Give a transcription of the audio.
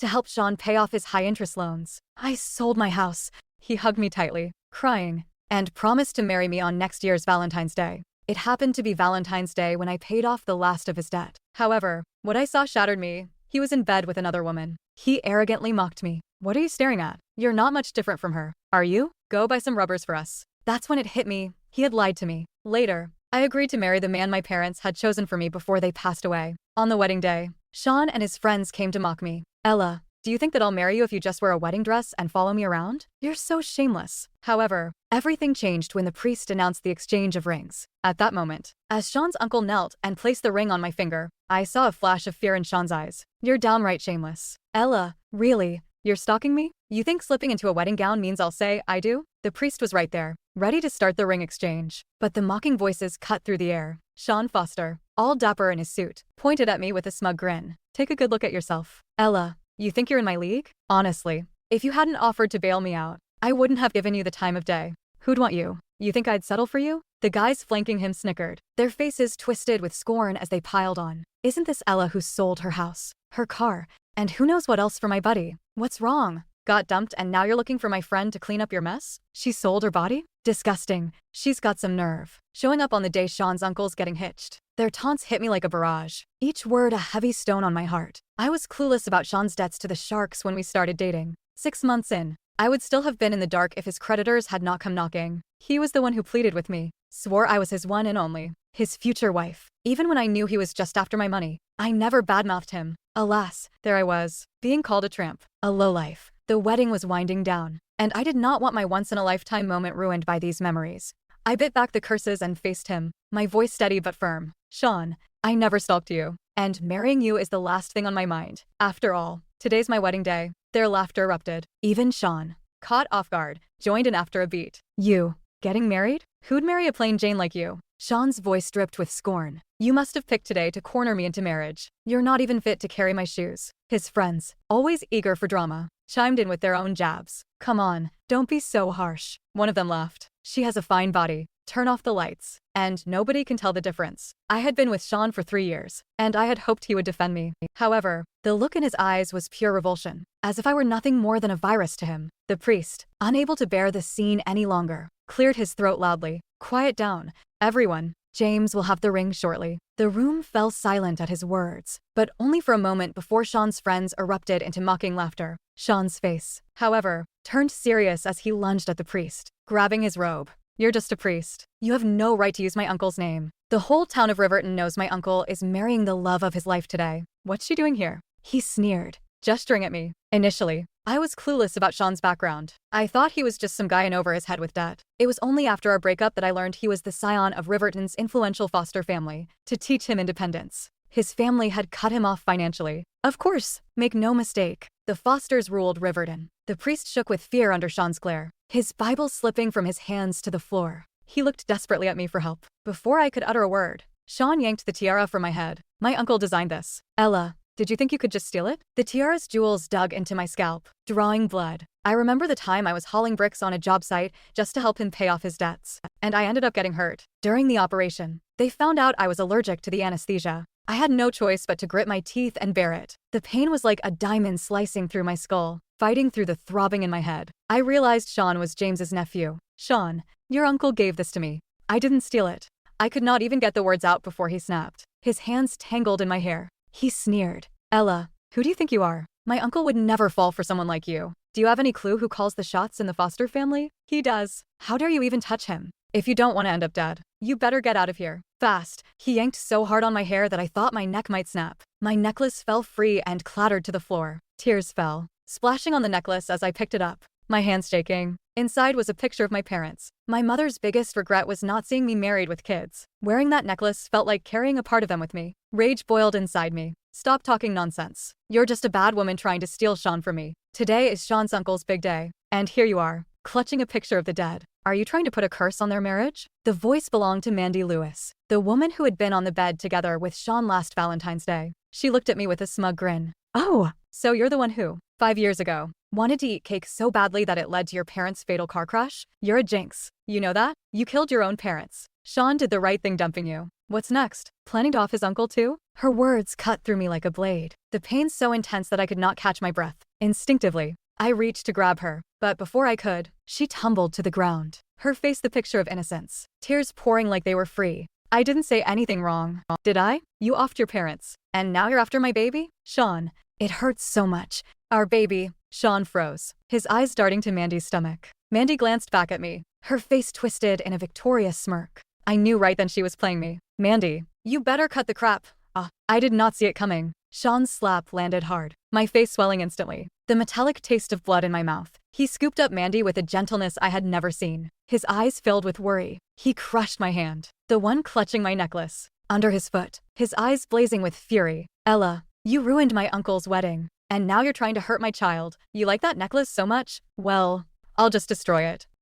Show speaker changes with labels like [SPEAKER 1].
[SPEAKER 1] to help Sean pay off his high-interest loans. I sold my house. He hugged me tightly, crying, and promised to marry me on next year's Valentine's Day. It happened to be Valentine's Day when I paid off the last of his debt. However, what I saw shattered me. He was in bed with another woman. He arrogantly mocked me. What are you staring at? You're not much different from her. Are you? Go buy some rubbers for us. That's when it hit me. He had lied to me. Later, I agreed to marry the man my parents had chosen for me before they passed away. On the wedding day, Sean and his friends came to mock me. Ella, do you think that I'll marry you if you just wear a wedding dress and follow me around? You're so shameless. However, everything changed when the priest announced the exchange of rings. At that moment, as Sean's uncle knelt and placed the ring on my finger, I saw a flash of fear in Sean's eyes. You're downright shameless. Ella, really? You're stalking me? You think slipping into a wedding gown means I'll say I do? The priest was right there, ready to start the ring exchange. But the mocking voices cut through the air. Sean Foster, all dapper in his suit, pointed at me with a smug grin. Take a good look at yourself. Ella, you think you're in my league? Honestly, if you hadn't offered to bail me out, I wouldn't have given you the time of day. Who'd want you? You think I'd settle for you? The guys flanking him snickered, their faces twisted with scorn as they piled on. Isn't this Ella who sold her house, her car, and who knows what else for my buddy? What's wrong? Got dumped and now you're looking for my friend to clean up your mess? She sold her body? Disgusting. She's got some nerve. Showing up on the day Sean's uncle's getting hitched. Their taunts hit me like a barrage. Each word a heavy stone on my heart. I was clueless about Sean's debts to the sharks when we started dating. 6 months in, I would still have been in the dark if his creditors had not come knocking. He was the one who pleaded with me, swore I was his one and only, his future wife. Even when I knew he was just after my money, I never badmouthed him. Alas, there I was, being called a tramp, a lowlife. The wedding was winding down, and I did not want my once-in-a-lifetime moment ruined by these memories. I bit back the curses and faced him, my voice steady but firm. Sean, I never stalked you, and marrying you is the last thing on my mind. After all, today's my wedding day. Their laughter erupted. Even Sean, caught off guard, joined in after a beat. You, getting married? Who'd marry a plain Jane like you? Sean's voice dripped with scorn. You must have picked today to corner me into marriage. You're not even fit to carry my shoes. His friends, always eager for drama, chimed in with their own jabs. Come on, don't be so harsh. One of them laughed. She has a fine body. Turn off the lights. And nobody can tell the difference. I had been with Sean for 3 years, and I had hoped he would defend me. However, the look in his eyes was pure revulsion, as if I were nothing more than a virus to him. The priest, unable to bear the scene any longer, cleared his throat loudly. Quiet down, everyone. James will have the ring shortly. The room fell silent at his words, but only for a moment before Sean's friends erupted into mocking laughter. Sean's face, however, turned serious as he lunged at the priest, grabbing his robe. You're just a priest. You have no right to use my uncle's name. The whole town of Riverton knows my uncle is marrying the love of his life today. What's she doing here? He sneered, gesturing at me. Initially, I was clueless about Sean's background. I thought he was just some guy in over his head with debt. It was only after our breakup that I learned he was the scion of Riverton's influential Foster family, to teach him independence. His family had cut him off financially. Of course, make no mistake, the Fosters ruled Riverton. The priest shook with fear under Sean's glare, his Bible slipping from his hands to the floor. He looked desperately at me for help. Before I could utter a word, Sean yanked the tiara from my head. My uncle designed this. Ella, did you think you could just steal it? The tiara's jewels dug into my scalp, drawing blood. I remember the time I was hauling bricks on a job site just to help him pay off his debts, and I ended up getting hurt. During the operation, they found out I was allergic to the anesthesia. I had no choice but to grit my teeth and bear it. The pain was like a diamond slicing through my skull, fighting through the throbbing in my head. I realized Sean was James's nephew. Sean, your uncle gave this to me. I didn't steal it. I could not even get the words out before he snapped. His hands tangled in my hair. He sneered. Ella, who do you think you are? My uncle would never fall for someone like you. Do you have any clue who calls the shots in the Foster family? He does. How dare you even touch him? If you don't want to end up dead, you better get out of here. Fast. He yanked so hard on my hair that I thought my neck might snap. My necklace fell free and clattered to the floor. Tears fell, splashing on the necklace as I picked it up, my hands shaking. Inside was a picture of my parents. My mother's biggest regret was not seeing me married with kids. Wearing that necklace felt like carrying a part of them with me. Rage boiled inside me. Stop talking nonsense. You're just a bad woman trying to steal Sean from me. Today is Sean's uncle's big day. And here you are, clutching a picture of the dead. Are you trying to put a curse on their marriage? The voice belonged to Mandy Lewis, the woman who had been on the bed together with Sean last Valentine's Day. She looked at me with a smug grin. Oh, so you're the one who, 5 years ago, wanted to eat cake so badly that it led to your parents' fatal car crash? You're a jinx. You know that? You killed your own parents. Sean did the right thing dumping you. What's next? Planning to off his uncle too? Her words cut through me like a blade. The pain so intense that I could not catch my breath. Instinctively, I reached to grab her, but before I could, she tumbled to the ground. Her face the picture of innocence, tears pouring like they were free. I didn't say anything wrong, did I? You offed your parents, and now you're after my baby? Sean, it hurts so much. Our baby. Sean froze, his eyes darting to Mandy's stomach. Mandy glanced back at me, her face twisted in a victorious smirk. I knew right then she was playing me. Mandy, you better cut the crap. I did not see it coming. Sean's slap landed hard, my face swelling instantly, the metallic taste of blood in my mouth. He scooped up Mandy with a gentleness I had never seen, his eyes filled with worry. He crushed my hand, the one clutching my necklace, under his foot, his eyes blazing with fury. Ella, you ruined my uncle's wedding, and now you're trying to hurt my child. You like that necklace so much? Well, I'll just destroy it.